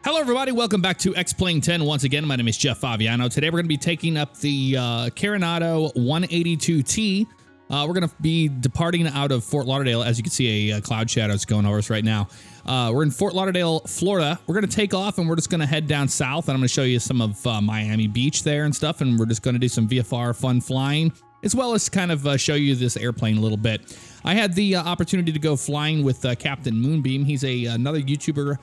Hello, everybody. Welcome back to X-Plane 10. Once again, my name is jfavignano. Today, we're going to be taking up the Cessna 182T. We're going to be departing out of Fort Lauderdale. As you can see, a cloud shadow is going over us right now. We're in Fort Lauderdale, Florida. We're going to take off, and we're just going to head down south. And I'm going to show you some of Miami Beach there and stuff. And we're just going to do some VFR fun flying, as well as kind of show you this airplane a little bit. I had the opportunity to go flying with Captain Moonbeam. He's another YouTuber.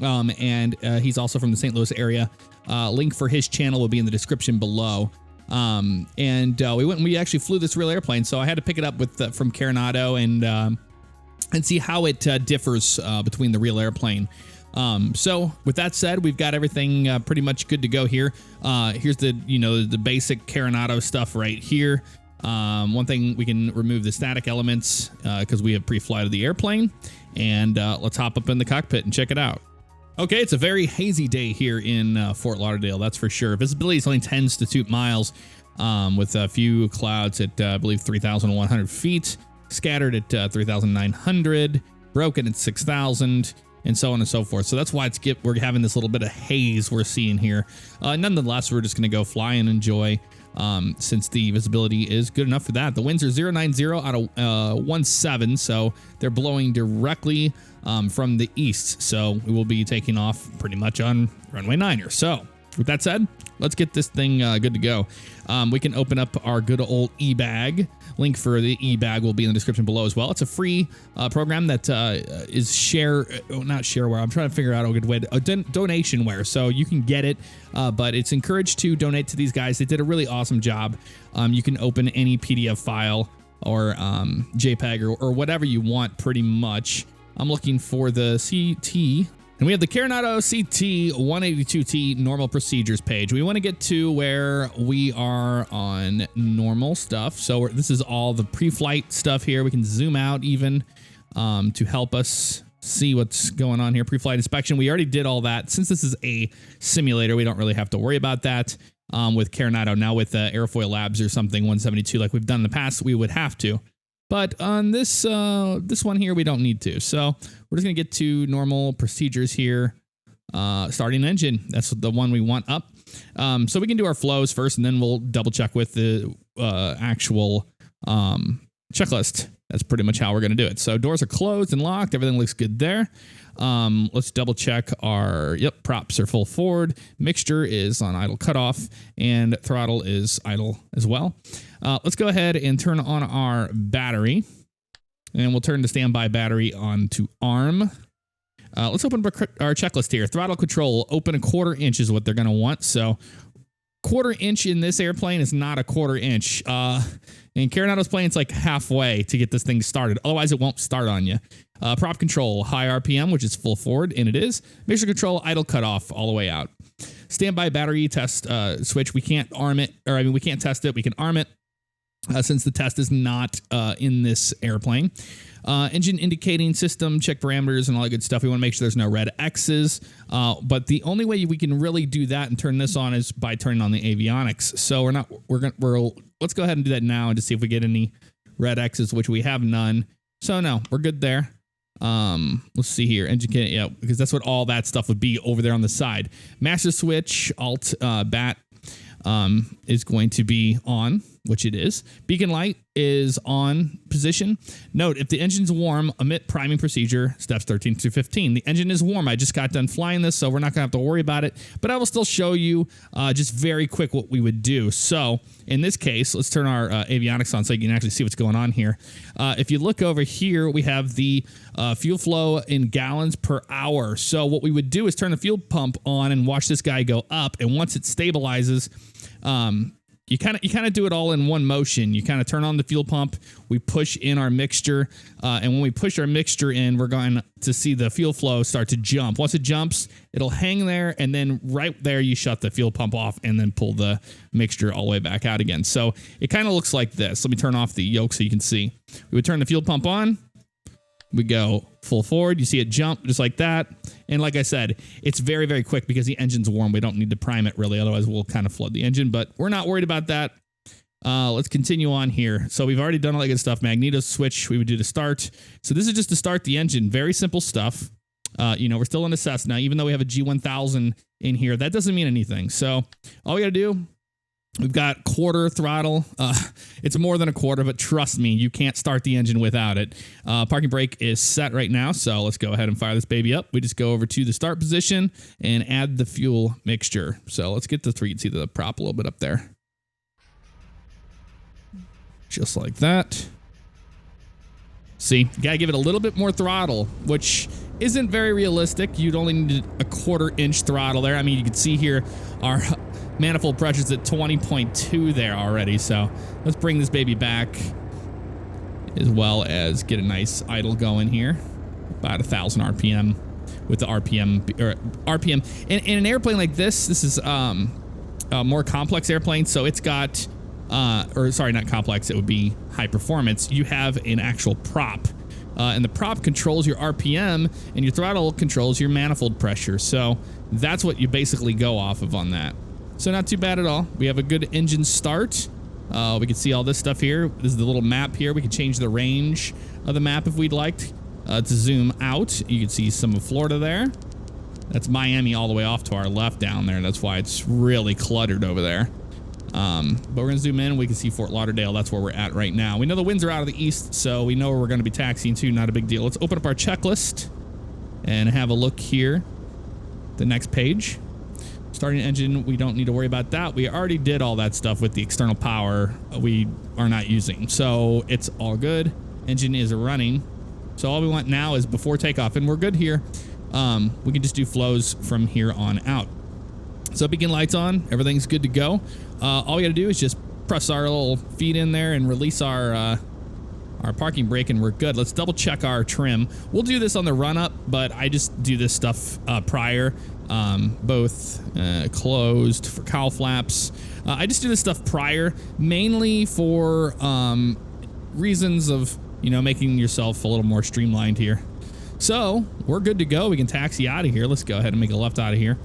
And he's also from the St. Louis area. Link for his channel will be in the description below. We went and we actually flew this real airplane, so I had to pick it up with from Cessna and see how it differs between the real airplane. So with that said, we've got everything pretty much good to go here. Here's the basic Cessna stuff right here. One thing, we can remove the static elements because we have pre-flight of the airplane, and let's hop up in the cockpit and check it out. Okay, it's a very hazy day here in Fort Lauderdale, that's for sure. Visibility is only 10 to 2 miles with a few clouds at, I believe, 3,100 feet, scattered at 3,900, broken at 6,000, and so on and so forth. So that's why we're having this little bit of haze we're seeing here. Nonetheless, we're just going to go fly and enjoy since the visibility is good enough for that. The winds are 090 out of 17, so they're blowing directly from the east. So we will be taking off pretty much on runway 9er. So with that said, let's get this thing good to go. We can open up our good old e-bag. Link for the e-bag will be in the description below as well. It's a free program that is not shareware. I'm trying to figure out a good way to donationware. So you can get it, but it's encouraged to donate to these guys. They did a really awesome job. You can open any PDF file or JPEG or whatever you want pretty much. I'm looking for the CT. And we have the Cessna CT 182T normal procedures page. We want to get to where we are on normal stuff. So this is all the pre-flight stuff here. We can zoom out even to help us see what's going on here. Pre-flight inspection. We already did all that. Since this is a simulator, we don't really have to worry about that with Cessna. Now with Airfoil Labs or something 172 like we've done in the past, we would have to. But on this one here, we don't need to. So we're just going to get to normal procedures here. Starting engine. That's the one we want up. So we can do our flows first, and then we'll double check with the actual checklist. That's pretty much how we're going to do it. So doors are closed and locked. Everything looks good there. Let's double check our, props are full forward. Mixture is on idle cutoff, and throttle is idle as well. Let's go ahead and turn on our battery, and we'll turn the standby battery on to arm. Let's open our checklist here. Throttle control, open 1/4 inch is what they're going to want. So 1/4 inch in this airplane is not a 1/4 inch. In Cessna's plane, it's like halfway to get this thing started. Otherwise, it won't start on you. Prop control, high RPM, which is full forward, and it is. Mixture control, idle cutoff all the way out. Standby battery test switch. We can't arm it, we can't test it. We can arm it since the test is not in this airplane. Engine indicating system, check parameters and all that good stuff. We want to make sure there's no red X's. But the only way we can really do that and turn this on is by turning on the avionics. So let's go ahead and do that now and just see if we get any red X's, which we have none. So no, we're good there. Let's see here. Engine, because that's what all that stuff would be over there on the side. Master switch, alt, bat, is going to be on, which it is. Beacon light is on position. Note, if the engine's warm, omit priming procedure, steps 13 through 15. The engine is warm. I just got done flying this, so we're not going to have to worry about it. But I will still show you just very quick what we would do. So in this case, let's turn our avionics on so you can actually see what's going on here. If you look over here, we have the fuel flow in gallons per hour. So what we would do is turn the fuel pump on and watch this guy go up. And once it stabilizes, you kind of do it all in one motion. You kind of turn on the fuel pump, we push in our mixture, and when we push our mixture in, we're going to see the fuel flow start to jump. Once it jumps, it'll hang there, and then right there you shut the fuel pump off and then pull the mixture all the way back out again. So it kind of looks like this. Let me turn off the yoke so you can see. We would turn the fuel pump on. We go full forward. You see it jump just like that. And like I said, it's very, very quick because the engine's warm. We don't need to prime it really. Otherwise, we'll kind of flood the engine. But we're not worried about that. Let's continue on here. So we've already done all that good stuff. Magneto switch we would do to start. So this is just to start the engine. Very simple stuff. You know, we're still in a Cessna, even though we have a G1000 in here. That doesn't mean anything. So all we got to do, we've got quarter throttle. It's more than a quarter, but trust me, you can't start the engine without it. Parking brake is set right now, so let's go ahead and fire this baby up. We just go over to the start position and add the fuel mixture. So let's get this where you can see the prop a little bit up there. Just like that. See, you gotta give it a little bit more throttle, which isn't very realistic. You'd only need a 1/4 inch throttle there. I mean, you can see here our manifold pressure's at 20.2 there already. So let's bring this baby back, as well as get a nice idle going here. About 1,000 RPM with the RPM. In an airplane like this is a more complex airplane. So it's got, or sorry, not complex, it would be high performance. You have an actual prop. And the prop controls your RPM, and your throttle controls your manifold pressure. So that's what you basically go off of on that. So not too bad at all. We have a good engine start. We can see all this stuff here. This is the little map here. We can change the range of the map if we'd like to zoom out. You can see some of Florida there. That's Miami all the way off to our left down there. That's why it's really cluttered over there. But we're going to zoom in. We can see Fort Lauderdale. That's where we're at right now. We know the winds are out of the east, so we know where we're going to be taxiing to. Not a big deal. Let's open up our checklist and have a look here. The next page. Starting engine, we don't need to worry about that. We already did all that stuff with the external power we are not using. So it's all good. Engine is running. So all we want now is before takeoff, and we're good here. We can just do flows from here on out. So beacon lights on, everything's good to go. All we got to do is just press our little feet in there and release our parking brake, and we're good. Let's double check our trim. We'll do this on the run up, but I just do this stuff prior, both closed for cowl flaps. I just do this stuff prior, mainly for reasons of, you know, making yourself a little more streamlined here. So we're good to go. We can taxi out of here. Let's go ahead and make a left out of here.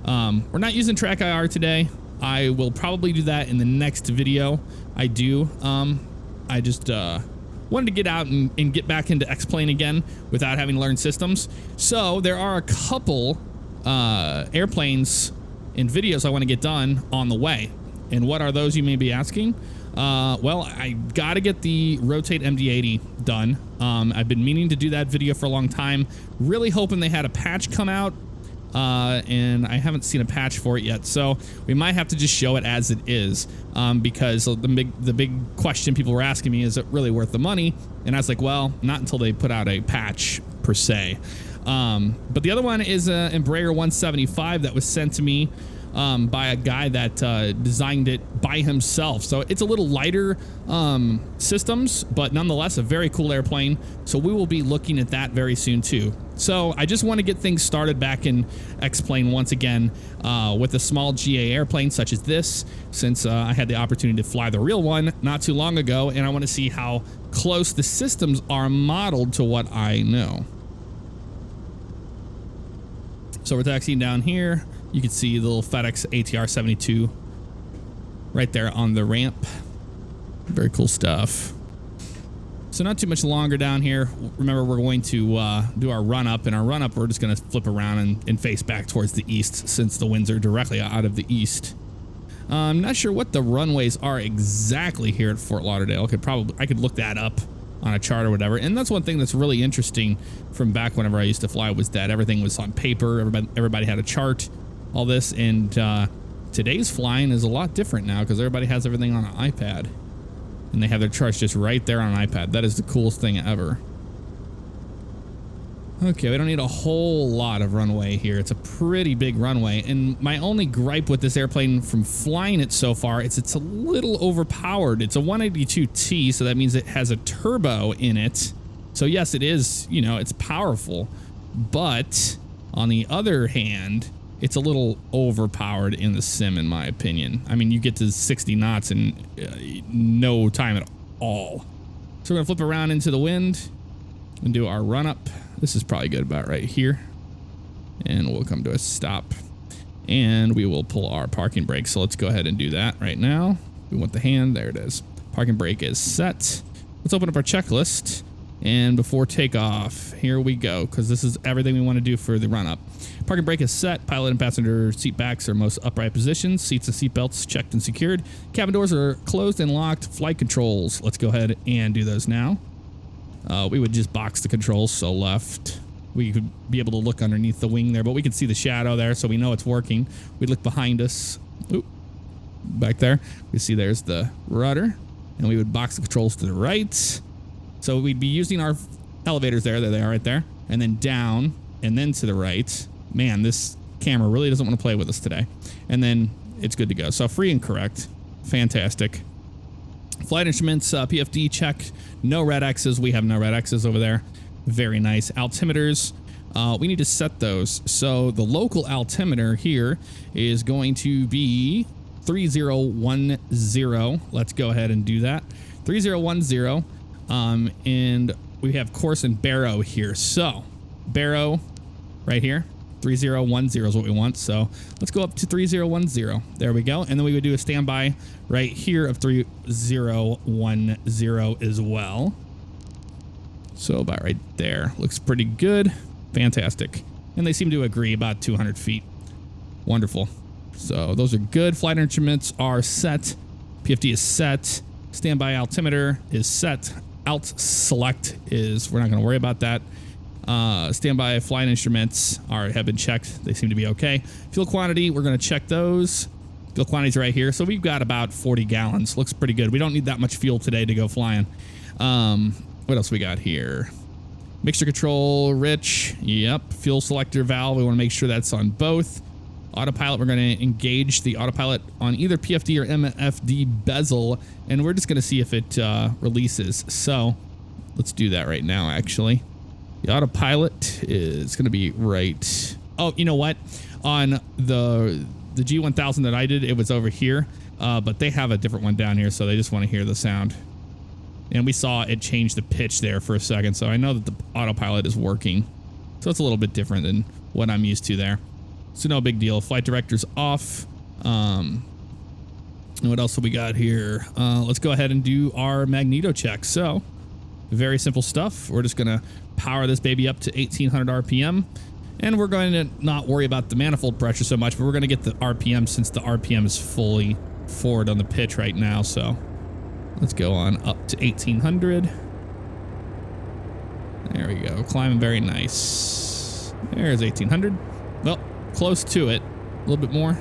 We're not using track IR today. I will probably do that in the next video. I do. I just wanted to get out and get back into X-Plane again without having to learn systems. So there are a couple airplanes and videos I want to get done on the way. And what are those, you may be asking? Well, I got to get the Rotate MD-80 done. I've been meaning to do that video for a long time. Really hoping they had a patch come out. And I haven't seen a patch for it yet, so we might have to just show it as it is, because the big question people were asking me, is it really worth the money? And I was like, well, not until they put out a patch per se. But the other one is an Embraer 175 that was sent to me by a guy that designed it by himself. So it's a little lighter systems, but nonetheless a very cool airplane. So we will be looking at that very soon too. So I just want to get things started back in X-Plane once again with a small GA airplane such as this, since I had the opportunity to fly the real one not too long ago, and I want to see how close the systems are modeled to what I know. So we're taxiing down here. You can see the little FedEx ATR 72 right there on the ramp. Very cool stuff. So not too much longer down here. Remember, we're going to do our run up. And our run up, we're just going to flip around and face back towards the east, since the winds are directly out of the east. I'm not sure what the runways are exactly here at Fort Lauderdale. I could look that up on a chart or whatever. And that's one thing that's really interesting from back whenever I used to fly, was that everything was on paper. Everybody had a chart, all this. And today's flying is a lot different now, because everybody has everything on an iPad. And they have their charts just right there on an iPad. That is the coolest thing ever. Okay, we don't need a whole lot of runway here. It's a pretty big runway. And my only gripe with this airplane from flying it so far is it's a little overpowered. It's a 182T, so that means it has a turbo in it. So yes, it is, you know, it's powerful. But on the other hand, it's a little overpowered in the sim, in my opinion. I mean, you get to 60 knots in no time at all. So we're gonna flip around into the wind and do our run up. This is probably good about right here. And we'll come to a stop. And we will pull our parking brake. So let's go ahead and do that right now. We want the hand, there it is. Parking brake is set. Let's open up our checklist. And before takeoff, here we go, because this is everything we want to do for the run-up. Parking brake is set. Pilot and passenger seat backs are most upright positions. Seats and seat belts checked and secured. Cabin doors are closed and locked. Flight controls. Let's go ahead and do those now. We would just box the controls, so left. We could be able to look underneath the wing there, but we can see the shadow there, so we know it's working. We'd look behind us. Oop. Back there. We see there's the rudder, and we would box the controls to the right. So we'd be using our elevators there they are right there, and then down, and then to the right. Man, this camera really doesn't want to play with us today. And then it's good to go. So free and correct. Fantastic. Flight instruments, PFD check. No red X's. We have no red X's over there. Very nice. Altimeters. We need to set those. So the local altimeter here is going to be 3010. Let's go ahead and do that. 3010. And we have course and barrow here. So barrow right here, 3010 is what we want. So let's go up to 3010. There we go. And then we would do a standby right here of 3010 as well. So about right there. Looks pretty good. Fantastic. And they seem to agree about 200 feet. Wonderful. So those are good. Flight instruments are set. PFD is set. Standby altimeter is set. Alt select is, we're not going to worry about that. Standby flight instruments have been checked. They seem to be okay. Fuel quantity, we're going to check those. Fuel quantity's right here. So we've got about 40 gallons. Looks pretty good. We don't need that much fuel today to go flying. What else we got here? Mixture control, rich. Yep. Fuel selector valve. We want to make sure that's on both. Autopilot, we're going to engage the autopilot on either PFD or MFD bezel, and we're just going to see if it releases. So let's do that right now, actually. The autopilot is going to be right. Oh, you know what? On the G1000 that I did, it was over here, but they have a different one down here, so they just want to hear the sound. And we saw it change the pitch there for a second, so I know that the autopilot is working. So it's a little bit different than what I'm used to there. So no big deal. Flight director's off. And what else have we got here? Let's go ahead and do our magneto check. So very simple stuff. We're just going to power this baby up to 1800 RPM. And we're going to not worry about the manifold pressure so much, but we're going to get the RPM since the RPM is fully forward on the pitch right now. So let's go on up to 1800. There we go. Climbing very nice. There's 1800. Well, close to it. A little bit more.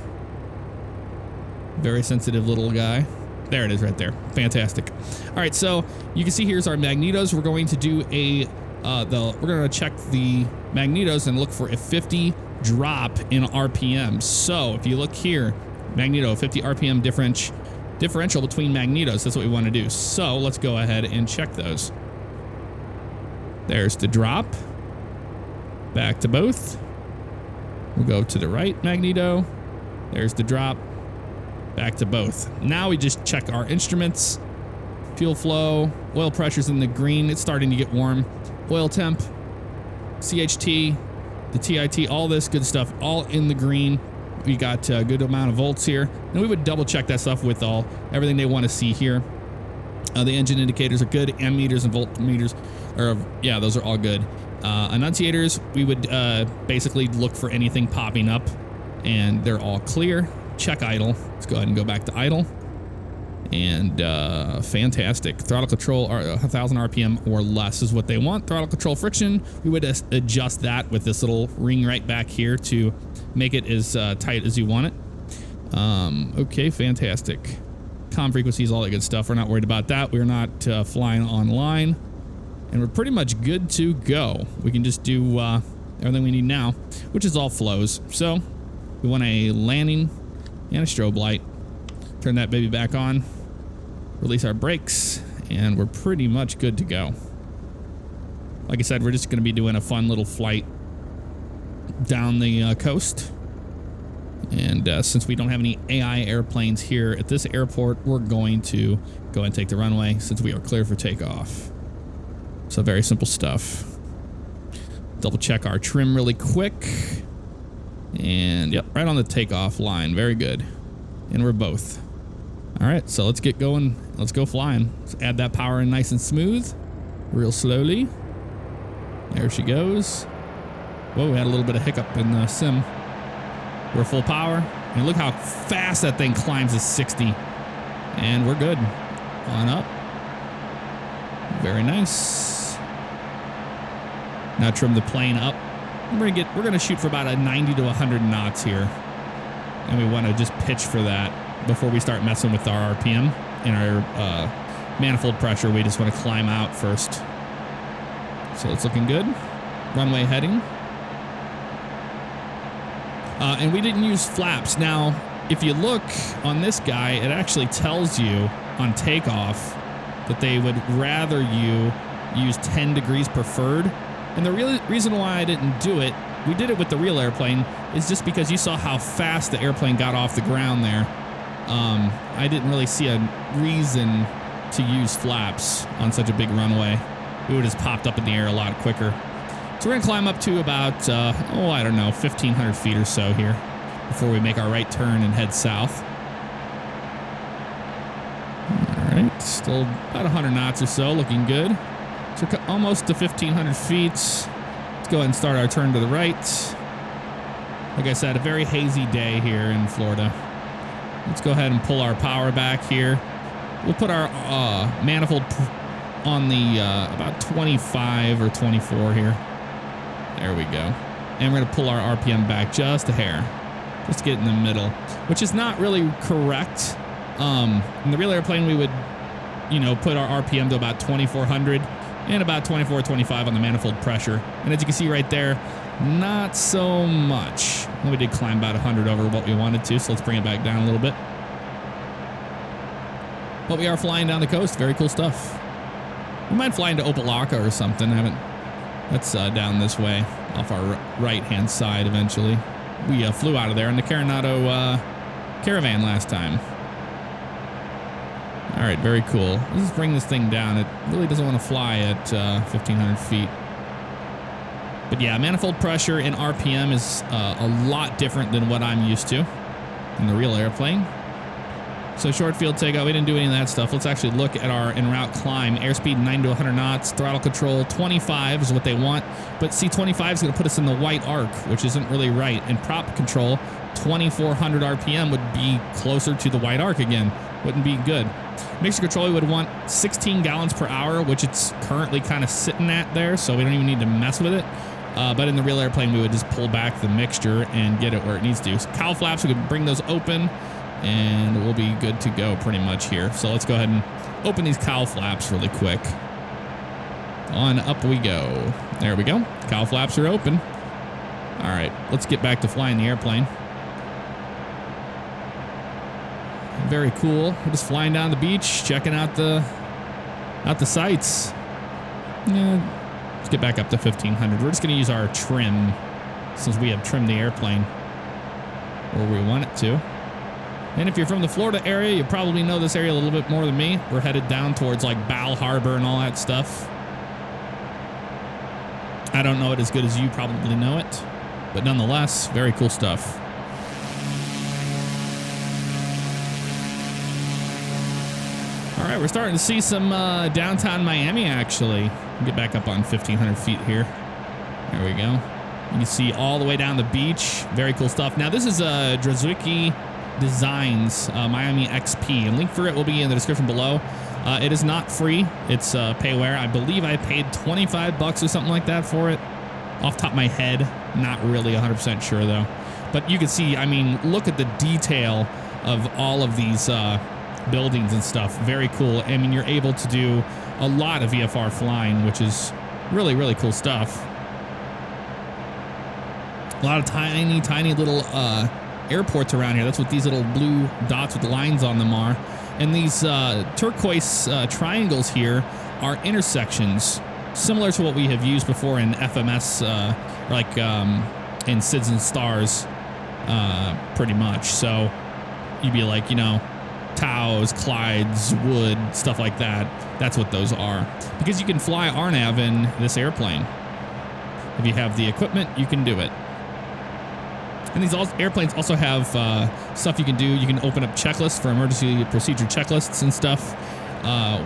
Very sensitive little guy. There it is right there. Fantastic. All right, so you can see here's our magnetos. We're going to do we're going to check the magnetos and look for a 50 drop in RPM. So if you look here, magneto 50 RPM differential between magnetos. That's what we want to do. So let's go ahead and check those. There's the drop. Back to both. We'll go to the right magneto. There's the drop. Back to both. Now we just check our instruments. Fuel flow. Oil pressure's in the green. It's starting to get warm. Oil temp. CHT. The TIT. All this good stuff. All in the green. We got a good amount of volts here. And we would double check that stuff with everything they want to see here. The engine indicators are good. Ammeters and voltmeters. Yeah, those are all good. Annunciators, we would basically look for anything popping up, and they're all clear. Check idle. Let's go ahead and go back to idle. And fantastic. Throttle control, 1000 RPM or less is what they want. Throttle control friction, we would adjust that with this little ring right back here to make it as tight as you want it. Okay, fantastic. Comm frequencies, all that good stuff. We're not worried about that. We're not flying online. And we're pretty much good to go. We can just do everything we need now, which is all flows. So we want a landing and a strobe light. Turn that baby back on. Release our brakes. And we're pretty much good to go. Like I said, we're just going to be doing a fun little flight down the coast. And since we don't have any AI airplanes here at this airport, we're going to go and take the runway since we are clear for takeoff. So very simple stuff. Double check our trim really quick. And yep, right on the takeoff line. Very good. And we're both. All right, so let's get going. Let's go flying. Let's add that power in nice and smooth. real slowly. There she goes. Whoa, we had a little bit of hiccup in the sim. We're full power. And look how fast that thing climbs to 60. And we're good. On up. Very nice. Now trim the plane up. We're gonna shoot for about a 90 to 100 knots here. And we want to just pitch for that before we start messing with our RPM and our manifold pressure. We just want to climb out first. So it's looking good. Runway heading. And we didn't use flaps. Now, if you look on this guy, it actually tells you on takeoff that they would rather you use 10 degrees preferred. And the real reason why I didn't do it, we did it with the real airplane, is just because you saw how fast the airplane got off the ground there. I didn't really see a reason to use flaps on such a big runway. We would have just popped up in the air a lot quicker. So we're going to climb up to about, I don't know, 1,500 feet or so here before we make our right turn and head south. All right, still about 100 knots or so, looking good. So we're almost to 1,500 feet. Let's go ahead and start our turn to the right. Like I said, a very hazy day here in Florida. Let's go ahead and pull our power back here. We'll put our manifold on the about 25 or 24 here. There we go. And we're going to pull our RPM back just a hair. Just get in the middle, which is not really correct. In the real airplane, we would, put our RPM to about 2,400 and about 24, 25 on the manifold pressure. And as you can see right there, not so much. Well, we did climb about 100 over what we wanted to, so let's bring it back down a little bit. But we are flying down the coast. Very cool stuff. We might fly into Opelika or something. That's down this way, off our right-hand side eventually. We flew out of there in the Coronado Caravan last time. All right, very cool. Let's just bring this thing down. It really doesn't want to fly at 1,500 feet. But yeah, manifold pressure and RPM is a lot different than what I'm used to in the real airplane. So short field takeoff, we didn't do any of that stuff. Let's actually look at our en route climb. Airspeed 9 to 100 knots, throttle control 25 is what they want. But see, 25 is going to put us in the white arc, which isn't really right. And prop control, 2,400 RPM would be closer to the white arc again. Wouldn't be good. Mixture control, we would want 16 gallons per hour, which it's currently kind of sitting at there, so we don't even need to mess with it. But in the real airplane, we would just pull back the mixture and get it where it needs to. So cowl flaps, we could bring those open, and we'll be good to go pretty much here. So let's go ahead and open these cowl flaps really quick. On up we go. There we go. Cowl flaps are open. All right, let's get back to flying the airplane. Very cool. We're just flying down the beach, checking out the sights. Yeah, let's get back up to 1,500. We're just going to use our trim since we have trimmed the airplane where we want it to. And if you're from the Florida area, you probably know this area a little bit more than me. We're headed down towards like Bal Harbor and all that stuff. I don't know it as good as you probably know it, but nonetheless, very cool stuff. All right, we're starting to see some downtown Miami, actually. Get back up on 1,500 feet here. There we go. You can see all the way down the beach. Very cool stuff. Now, this is Drzewiecki Designs Miami XP, and link for it will be in the description below. It is not free. It's payware. I believe I paid 25 bucks or something like that for it. Off the top of my head, not really 100% sure, though. But you can see, I mean, look at the detail of all of these buildings and stuff. Very cool. I mean, you're able to do a lot of VFR flying, which is really, really cool stuff. A lot of tiny little airports around here. That's what these little blue dots with the lines on them are. And these turquoise triangles here are intersections, similar to what we have used before in FMS, like in SIDS and Stars, pretty much. So you'd be like, Taos, Clydes, Wood, stuff like that. That's what those are. Because you can fly RNAV in this airplane. If you have the equipment, you can do it. And these airplanes also have stuff you can do. You can open up checklists for emergency procedure checklists and stuff.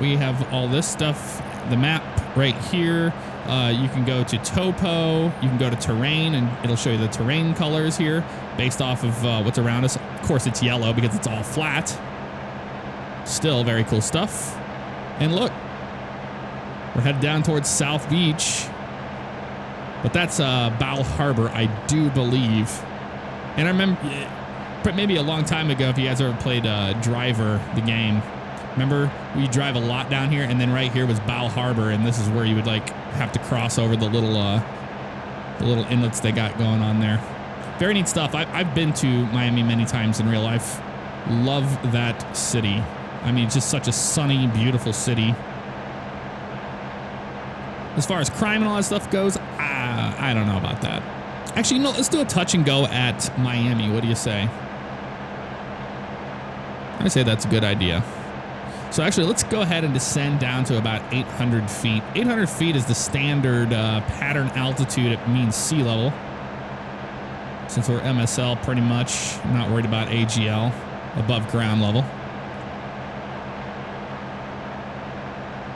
We have all this stuff, the map, right here. You can go to topo, you can go to terrain, and it'll show you the terrain colors here based off of what's around us. Of course, it's yellow because it's all flat. Still very cool stuff. And look, we're headed down towards South Beach, but that's Bal Harbor, I do believe. And I remember maybe a long time ago, if you guys ever played Driver, the game, remember we drive a lot down here, and then right here was Bal Harbor, and this is where you would like have to cross over the little inlets they got going on there. Very neat stuff. I've been to Miami many times in real life. Love that city. I mean, just such a sunny, beautiful city. As far as crime and all that stuff goes, I don't know about that. Actually, no, let's do a touch and go at Miami. What do you say? I say that's a good idea. So actually, let's go ahead and descend down to about 800 feet. 800 feet is the standard pattern altitude at mean sea level. Since we're MSL pretty much, I'm not worried about AGL, above ground level.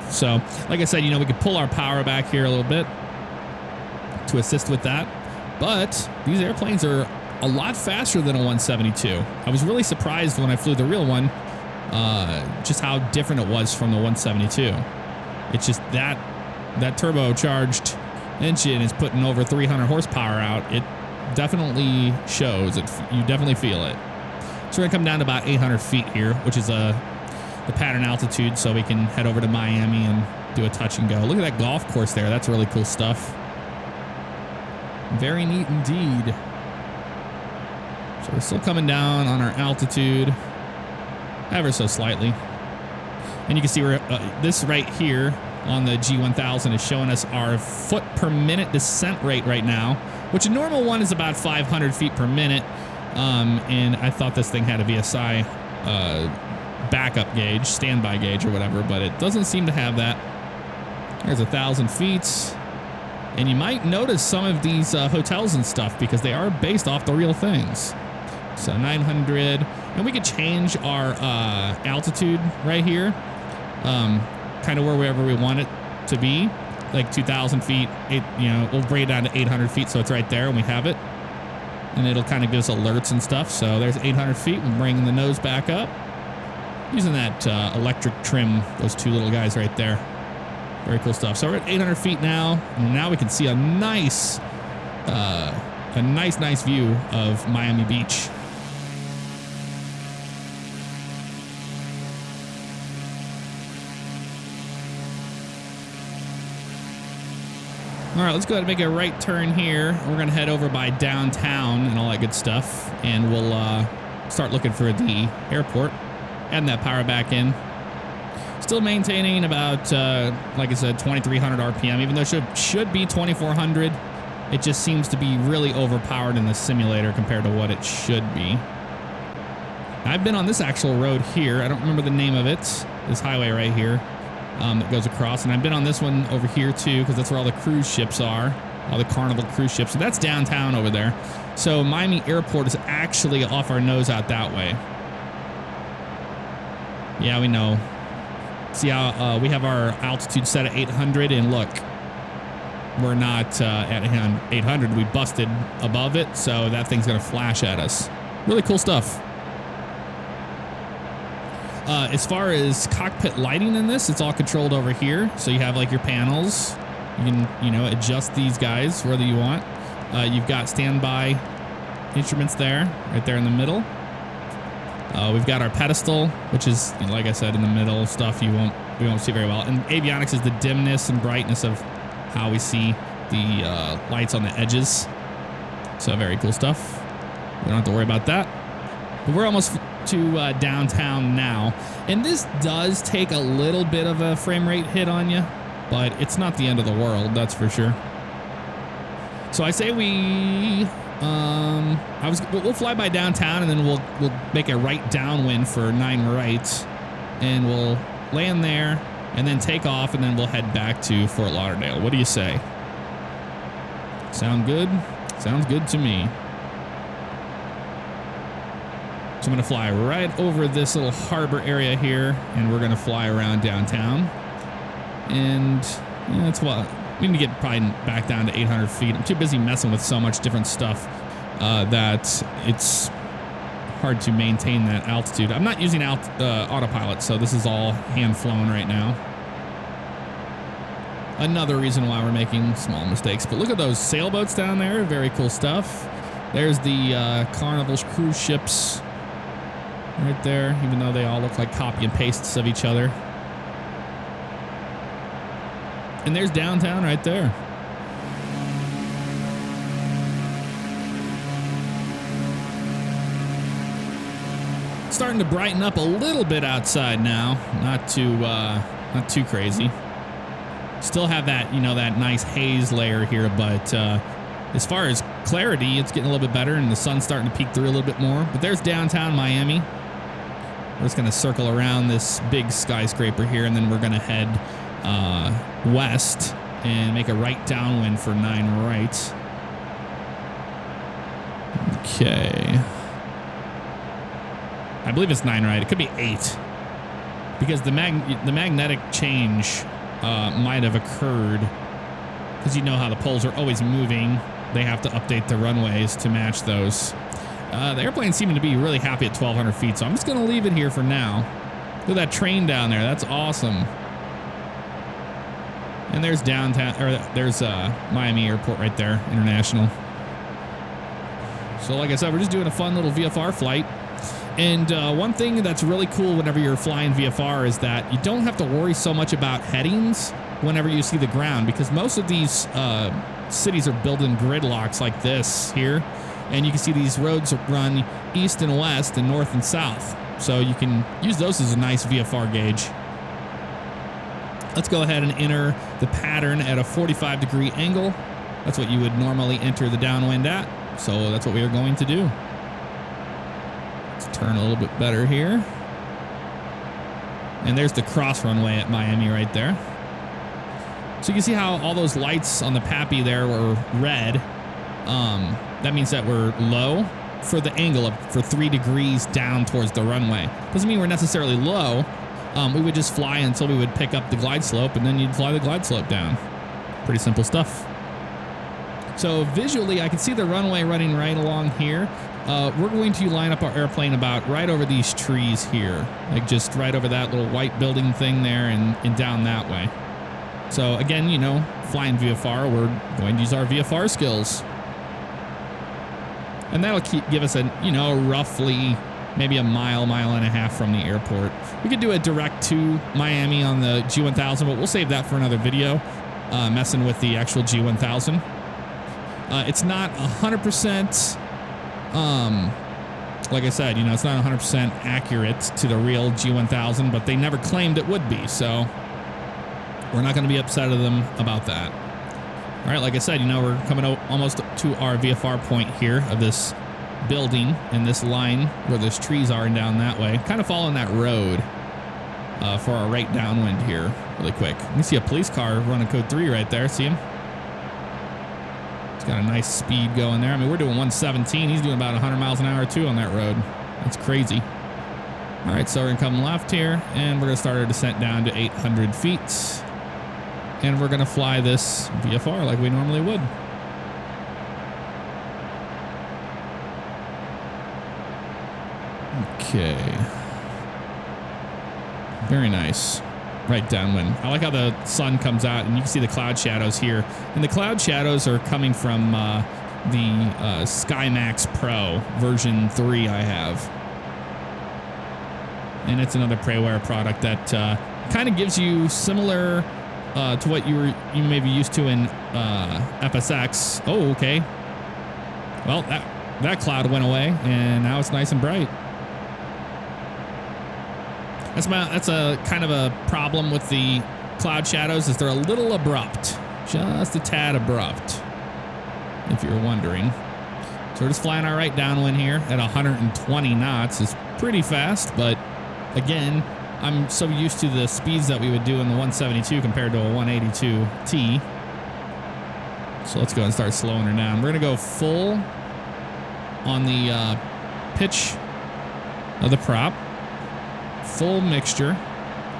So, like I said, you know, we could pull our power back here a little bit to assist with that. But these airplanes are a lot faster than a 172. I was really surprised when I flew the real one, just how different it was from the 172. It's just that turbocharged engine is putting over 300 horsepower out. It definitely shows. You definitely feel it. So we're gonna come down to about 800 feet here, which is the pattern altitude, so we can head over to Miami and do a touch and go. Look at that golf course there. That's really cool stuff. Very neat indeed. So we're still coming down on our altitude ever so slightly. And you can see we're, this right here on the G1000 is showing us our foot per minute descent rate right now, which a normal one is about 500 feet per minute. And I thought this thing had a VSI backup gauge, standby gauge or whatever, but it doesn't seem to have that. There's 1,000 feet. And you might notice some of these hotels and stuff because they are based off the real things. So 900, and we could change our altitude right here, kind of wherever we want it to be, like 2,000 feet. We'll bring it down to 800 feet, so it's right there, and we have it, and it'll kind of give us alerts and stuff. So there's 800 feet. We're bringing the nose back up, using that electric trim. Those two little guys right there. Very cool stuff. So we're at 800 feet now, and now we can see a nice view of Miami Beach. All right, let's go ahead and make a right turn here. We're going to head over by downtown and all that good stuff, and we'll start looking for the airport. Adding that power back in. Still maintaining about, like I said, 2,300 RPM, even though it should be 2,400. It just seems to be really overpowered in the simulator compared to what it should be. I've been on this actual road here. I don't remember the name of it. This highway right here that goes across. And I've been on this one over here too, because that's where all the cruise ships are. All the Carnival cruise ships. So that's downtown over there. So Miami Airport is actually off our nose out that way. Yeah, we know. See how we have our altitude set at 800, and look, we're not at 800. We busted above it, so that thing's going to flash at us. Really cool stuff. As far as cockpit lighting in this, it's all controlled over here. So you have like your panels. You can, adjust these guys whether you want. You've got standby instruments there, right there in the middle. We've got our pedestal, which is, like I said, in the middle stuff we won't see very well. And avionics is the dimness and brightness of how we see the lights on the edges. So very cool stuff. We don't have to worry about that. But we're almost to downtown now. And this does take a little bit of a frame rate hit on you, but it's not the end of the world, that's for sure. So I say we'll fly by downtown, and then we'll make a right downwind for 9 right, and we'll land there and then take off, and then we'll head back to Fort Lauderdale. What do you say? Sound good? Sounds good to me. So I'm going to fly right over this little harbor area here, and we're going to fly around downtown. And That's what we need to get probably back down to 800 feet. I'm too busy messing with so much different stuff that it's hard to maintain that altitude. I'm not using autopilot, so this is all hand flown right now. Another reason why we're making small mistakes. But look at those sailboats down there. Very cool stuff. There's the Carnival's cruise ships right there, even though they all look like copy and pastes of each other. And there's downtown right there. Starting to brighten up a little bit outside now. Not too crazy. Still have that, you know, that nice haze layer here, but as far as clarity, it's getting a little bit better, and the sun's starting to peek through a little bit more. But there's downtown Miami. We're just going to circle around this big skyscraper here, and then we're going to head west and make a right downwind for 9 right. Okay. I believe it's 9 right. It could be 8 because the magnetic change might have occurred because you know how the poles are always moving. They have to update the runways to match those. The airplane's seeming to be really happy at 1,200 feet, so I'm just going to leave it here for now. Look at that train down there. That's awesome. And there's downtown, or there's Miami Airport right there, International. So like I said, we're just doing a fun little VFR flight. And one thing that's really cool whenever you're flying VFR is that you don't have to worry so much about headings whenever you see the ground, because most of these cities are built in gridlocks like this here. And you can see these roads run east and west and north and south. So you can use those as a nice VFR gauge. Let's go ahead and enter the pattern at a 45-degree angle. That's what you would normally enter the downwind at. So that's what we are going to do. Let's turn a little bit better here. And there's the cross runway at Miami right there. So you can see how all those lights on the Pappy there were red. That means that we're low for the angle for 3 degrees down towards the runway. Doesn't mean we're necessarily low. We would just fly until we would pick up the glide slope, and then you'd fly the glide slope down. Pretty simple stuff. So visually, I can see the runway running right along here. We're going to line up our airplane about right over these trees here, like just right over that little white building thing there and down that way. So again, you know, flying VFR, we're going to use our VFR skills. And that'll give us a, you know, roughly maybe a mile and a half from the airport. We could do a direct to Miami on the G1000, but we'll save that for another video, messing with the actual G1000. It's not 100%, like I said, you know, it's not 100% accurate to the real G1000, but they never claimed it would be, so we're not going to be upset at them about that. All right, like I said, you know, we're coming almost to our VFR point here of this building and this line where those trees are and down that way. Kind of following that road for our right downwind here really quick. You can see a police car running code 3 right there. See him? It's got a nice speed going there. I mean, we're doing 117. He's doing about 100 miles an hour too on that road. That's crazy. All right, so we're going to come left here, and we're going to start our descent down to 800 feet. And we're going to fly this VFR like we normally would. Okay. Very nice. Right downwind. I like how the sun comes out and you can see the cloud shadows here. And the cloud shadows are coming from the SkyMax Pro version 3 I have. And it's another Prayware product that kind of gives you similar to what you may be used to in FSX. Oh, okay. Well, that cloud went away and now it's nice and bright. That's a kind of a problem with the cloud shadows, is they're a little abrupt, just a tad abrupt, if you're wondering. So we're just flying our right downwind here at 120 knots. It's pretty fast, but again, I'm so used to the speeds that we would do in the 172 compared to a 182T. So let's go and start slowing her down. We're gonna go full on the pitch of the prop. Full mixture,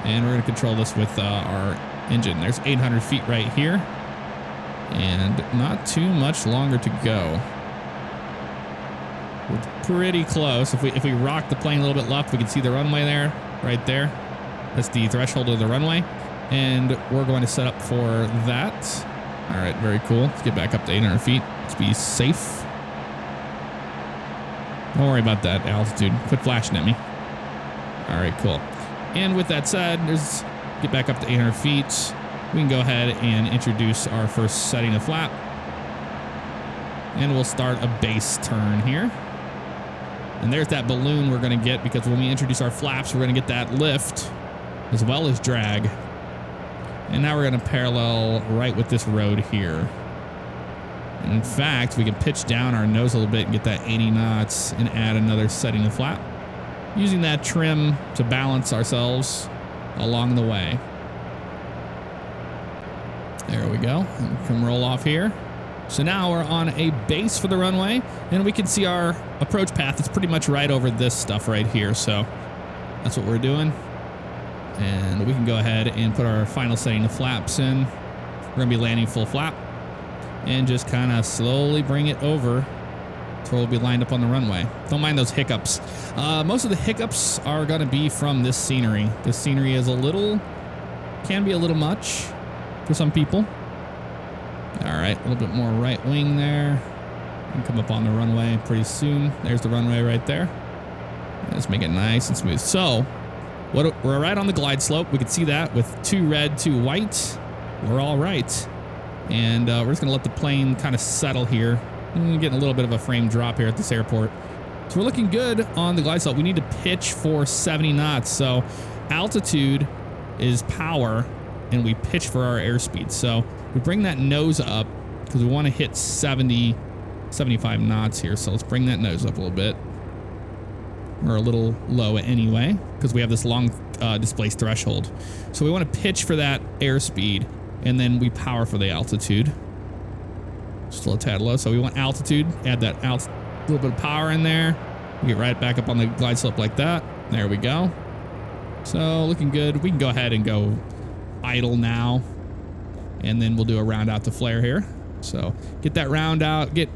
and we're going to control this with our engine. There's 800 feet right here. And not too much longer to go. We're pretty close. If we rock the plane a little bit left, we can see the runway there, right there. That's the threshold of the runway. And we're going to set up for that. All right, very cool. Let's get back up to 800 feet. Let's be safe. Don't worry about that altitude. Quit flashing at me. All right, cool. And with that said, get back up to 800 feet. We can go ahead and introduce our first setting of flap. And we'll start a base turn here. And there's that balloon we're going to get, because when we introduce our flaps, we're going to get that lift as well as drag. And now we're going to parallel right with this road here. And in fact, we can pitch down our nose a little bit and get that 80 knots and add another setting of flap, using that trim to balance ourselves along the way. There we go. And come roll off here. So now we're on a base for the runway, and we can see our approach path. It's pretty much right over this stuff right here. So that's what we're doing. And we can go ahead and put our final setting of flaps in. We're going to be landing full flap and just kind of slowly bring it over to where we'll be lined up on the runway. Don't mind those hiccups. Most of the hiccups are going to be from this scenery. This scenery is can be a little much for some people. All right, a little bit more right wing there. We can come up on the runway pretty soon. There's the runway right there. Let's make it nice and smooth. So we're right on the glide slope. We can see that with 2 red, 2 white. We're all right. And we're just going to let the plane kind of settle here. We're getting a little bit of a frame drop here at this airport. So we're looking good on the glide slope. We need to pitch for 70 knots. So altitude is power, and we pitch for our airspeed. So we bring that nose up because we want to hit 70, 75 knots here. So let's bring that nose up a little bit. We're a little low anyway because we have this long displaced threshold. So we want to pitch for that airspeed, and then we power for the altitude. Still a tad low. So we want altitude, add that little bit of power in there. We get right back up on the glide slope like that. There we go. So looking good. We can go ahead and go idle now, and then we'll do a round out to flare here. So get that round out, get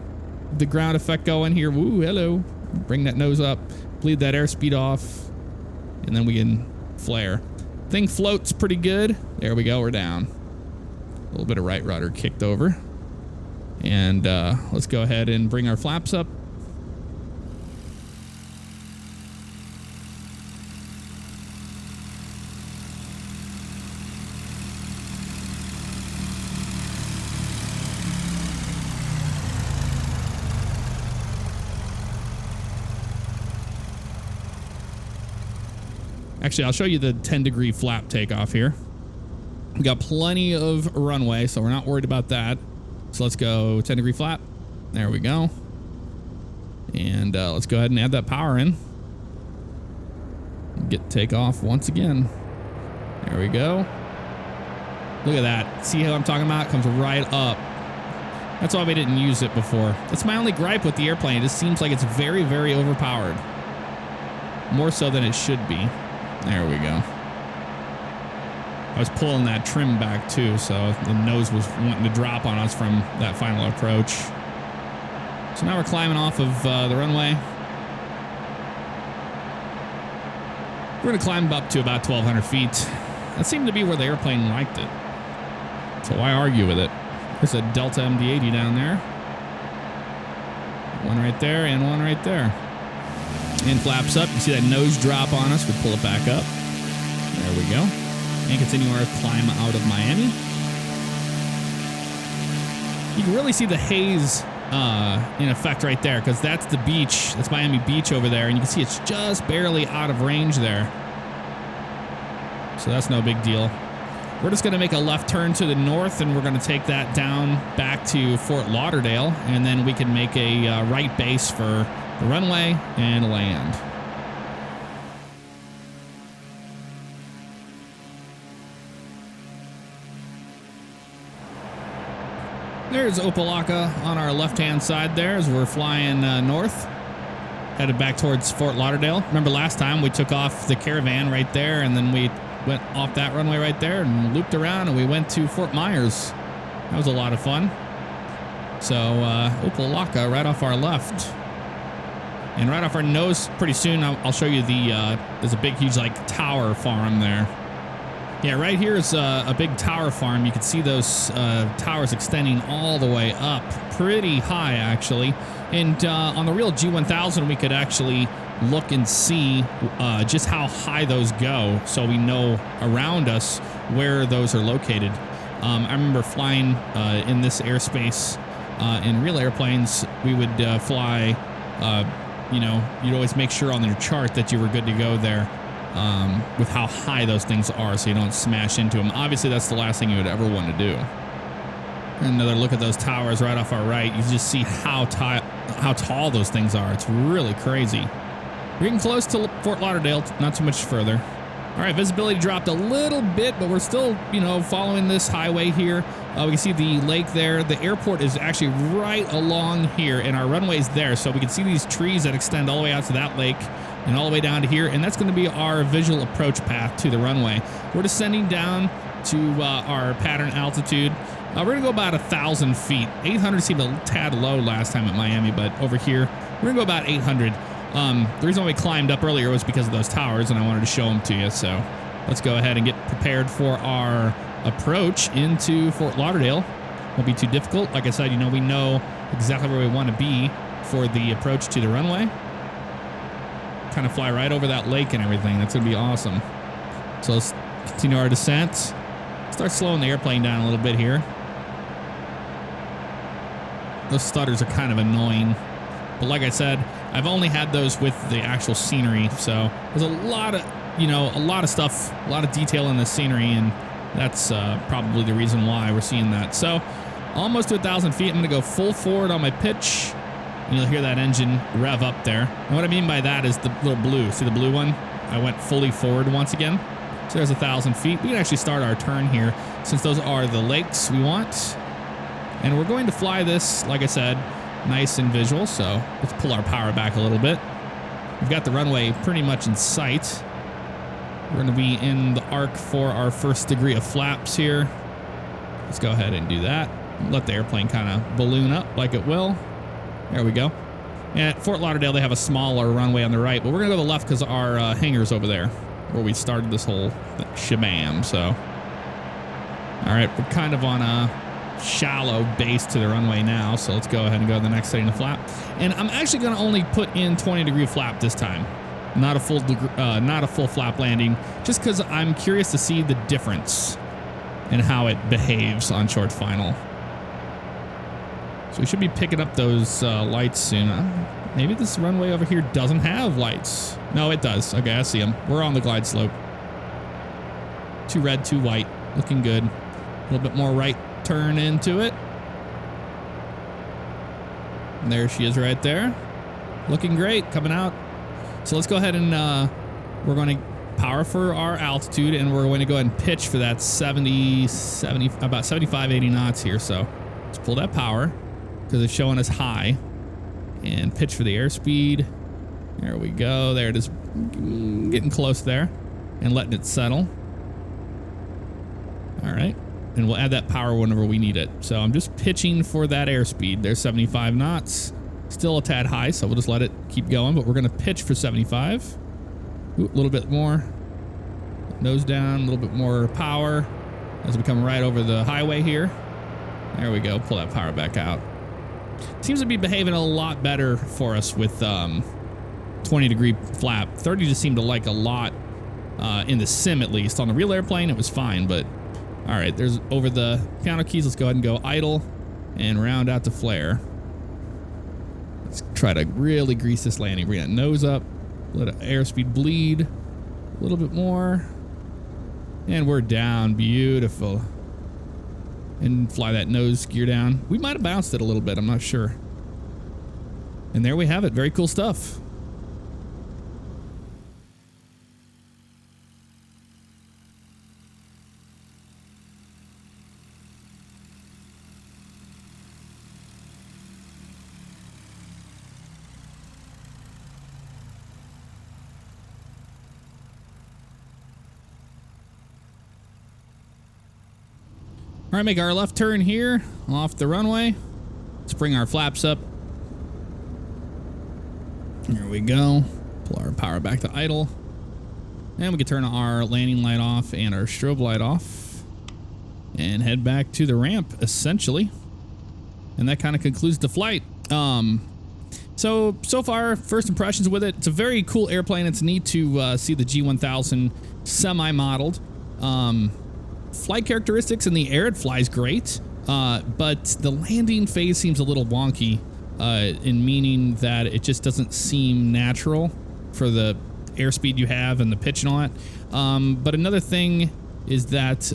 the ground effect going here. Woo, hello. Bring that nose up, bleed that airspeed off, and then we can flare. Thing floats pretty good. There we go, we're down. A little bit of right rudder kicked over. And let's go ahead and bring our flaps up. Actually, I'll show you the 10-degree flap takeoff here. We got plenty of runway, so we're not worried about that. So let's go 10-degree flap. There we go. And let's go ahead and add that power in. Get takeoff once again. There we go. Look at that. See how I'm talking about? It comes right up. That's why we didn't use it before. That's my only gripe with the airplane. It just seems like it's very, very overpowered. More so than it should be. There we go. I was pulling that trim back too, so the nose was wanting to drop on us from that final approach. So now we're climbing off of the runway. We're going to climb up to about 1,200 feet. That seemed to be where the airplane liked it. So why argue with it? There's a Delta MD-80 down there. One right there and one right there. And flaps up. You see that nose drop on us. We pull it back up. There we go. And continue our climb out of Miami. You can really see the haze in effect right there, because that's the beach. That's Miami Beach over there. And you can see it's just barely out of range there. So that's no big deal. We're just going to make a left turn to the north, and we're going to take that down back to Fort Lauderdale. And then we can make a right base for the runway and land. There's Opelika on our left-hand side there as we're flying north, headed back towards Fort Lauderdale. Remember last time we took off the Caravan right there, and then we went off that runway right there and looped around, and we went to Fort Myers. That was a lot of fun. So Opelika right off our left. And right off our nose, pretty soon, I'll show you there's a big, huge, like, tower farm there. Yeah, right here is a big tower farm. You can see those towers extending all the way up, pretty high, actually. And on the real G1000, we could actually look and see just how high those go, so we know around us where those are located. I remember flying in this airspace in real airplanes. We would fly, you know, you'd always make sure on your chart that you were good to go there with how high those things are, so you don't smash into them. Obviously, that's the last thing you would ever want to do. Another look at those towers right off our right. You just see how tall those things are. It's really crazy. We're getting close to Fort Lauderdale, not too much further. All right, visibility dropped a little bit, but we're still, you know, following this highway here. We can see the lake there. The airport is actually right along here, and our runway's there. So we can see these trees that extend all the way out to that lake and all the way down to here. And that's going to be our visual approach path to the runway. We're descending down to our pattern altitude. We're going to go about 1,000 feet. 800 seemed a tad low last time at Miami, but over here, we're going to go about 800. The reason why we climbed up earlier was because of those towers, and I wanted to show them to you. So let's go ahead and get prepared for our approach into Fort Lauderdale. Won't be too difficult. Like I said, you know, we know exactly where we want to be for the approach to the runway. Kind of fly right over that lake and everything. That's going to be awesome. So let's continue our descent. Start slowing the airplane down a little bit here. Those stutters are kind of annoying. But like I said, I've only had those with the actual scenery. So there's a lot of, you know, a lot of stuff, a lot of detail in the scenery. And that's probably the reason why we're seeing that. So almost to 1,000 feet. I'm going to go full forward on my pitch. And you'll hear that engine rev up there. And what I mean by that is the little blue. See the blue one? I went fully forward once again. So there's 1,000 feet. We can actually start our turn here since those are the lakes we want. And we're going to fly this, like I said, nice and visual. So let's pull our power back a little bit. We've got the runway pretty much in sight. We're going to be in the arc for our first degree of flaps here. Let's go ahead and do that. Let the airplane kind of balloon up like it will. There we go. And at Fort Lauderdale, they have a smaller runway on the right, but we're going to go to the left because our hangar's over there where we started this whole shabam. So, all right, we're kind of on a shallow base to the runway now. So let's go ahead and go to the next setting of flap. And I'm actually going to only put in 20-degree flap this time. Not a full flap landing, just because I'm curious to see the difference in how it behaves on short final. So we should be picking up those lights soon. Maybe this runway over here doesn't have lights. No, it does. Okay, I see them. We're on the glide slope. 2 red, 2 white. Looking good. A little bit more right turn into it. And there she is right there. Looking great. Coming out. So let's go ahead and we're going to power for our altitude, and we're going to go ahead and pitch for that 70, about 75, 80 knots here. So let's pull that power because it's showing us high, and pitch for the airspeed. There we go. There it is, getting close there and letting it settle. All right. And we'll add that power whenever we need it. So I'm just pitching for that airspeed. There's 75 knots. Still a tad high, so we'll just let it keep going, but we're going to pitch for 75. Ooh, a little bit more. Nose down, a little bit more power as we come right over the highway here. There we go. Pull that power back out. Seems to be behaving a lot better for us with 20-degree flap. 30 just seemed to like a lot in the sim, at least. On the real airplane, it was fine, but all right, there's over the piano keys. Let's go ahead and go idle and round out to flare. Let's try to really grease this landing. Bring that nose up, let airspeed bleed a little bit more, and we're down. Beautiful. And fly that nose gear down. We might have bounced it a little bit. I'm not sure. And there we have it. Very cool stuff. All right, make our left turn here off the runway. Let's bring our flaps up. Here we go. Pull our power back to idle. And we can turn our landing light off and our strobe light off. And head back to the ramp, essentially. And that kind of concludes the flight. So far, first impressions with it. It's a very cool airplane. It's neat to see the G1000 semi-modeled. Flight characteristics in the air, it flies great. But the landing phase seems a little wonky, in meaning that it just doesn't seem natural for the airspeed you have and the pitch and all that. But another thing is that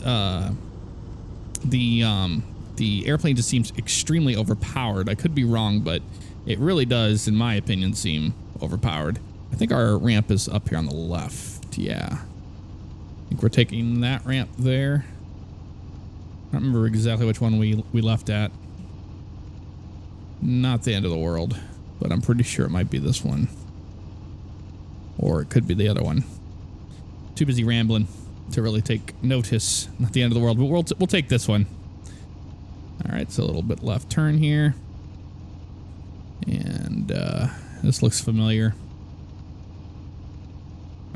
the airplane just seems extremely overpowered. I could be wrong, but it really does, in my opinion, seem overpowered. I think our ramp is up here on the left. Yeah. I think we're taking that ramp there. I don't remember exactly which one we left at. Not the end of the world, but I'm pretty sure it might be this one. Or it could be the other one. Too busy rambling to really take notice. Not the end of the world, but we'll take this one. All right, so a little bit left turn here. And this looks familiar.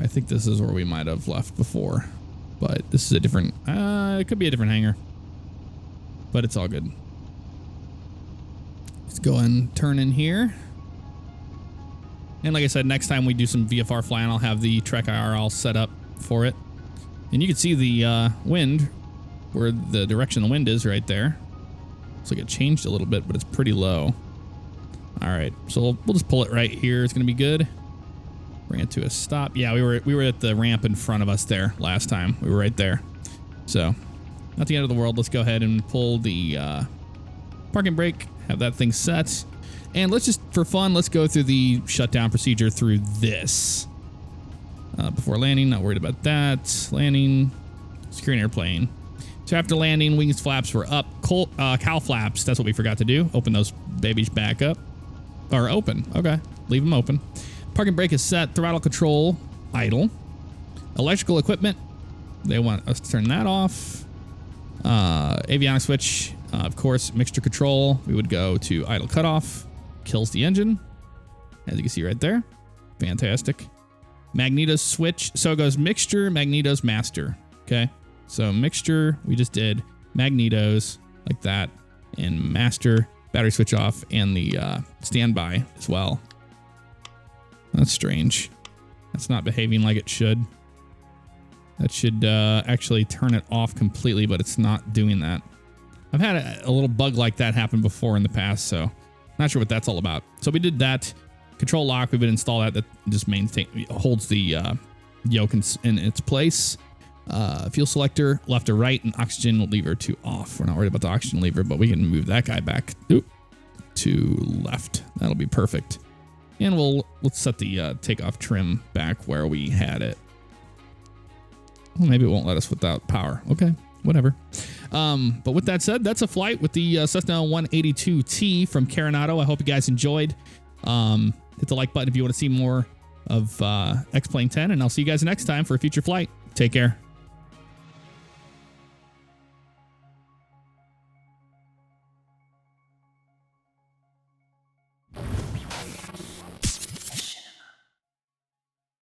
I think this is where we might have left before. But this is a different... it could be a different hangar. But it's all good. Let's go and turn in here. And like I said, next time we do some VFR flying, I'll have the Trek IR all set up for it. And you can see the wind, where the direction the wind is right there. Looks like it changed a little bit, but it's pretty low. All right, so we'll just pull it right here. It's gonna be good. Bring it to a stop. Yeah, we were at the ramp in front of us there last time. We were right there. So, not the end of the world. Let's go ahead and pull the parking brake. Have that thing set. And let's just, for fun, let's go through the shutdown procedure through this. Before landing, not worried about that. Landing, securing airplane. So after landing, wings flaps were up. Cow flaps, that's what we forgot to do. Open those babies back up. Or open, okay. Leave them open. Parking brake is set. Throttle control, idle. Electrical equipment, they want us to turn that off. Avionics switch, of course, mixture control. We would go to idle cutoff. Kills the engine, as you can see right there. Fantastic. Magnetos switch. So it goes mixture, magnetos, master. Okay. So mixture, we just did magnetos like that, and master, battery switch off, and the standby as well. That's strange. That's not behaving like it should. That should actually turn it off completely, but it's not doing that. I've had a little bug like that happen before in the past, so not sure what that's all about. So we did that. Control lock, we would install that. That just holds the yoke in its place. Fuel selector, left to right, and oxygen lever to off. We're not worried about the oxygen lever, but we can move that guy back to left. That'll be perfect. And let's set the takeoff trim back where we had it. Well, maybe it won't let us without power. Okay, whatever. But with that said, that's a flight with the Cessna 182T from Coronado. I hope you guys enjoyed. Hit the like button if you want to see more of X-Plane 10, and I'll see you guys next time for a future flight. Take care.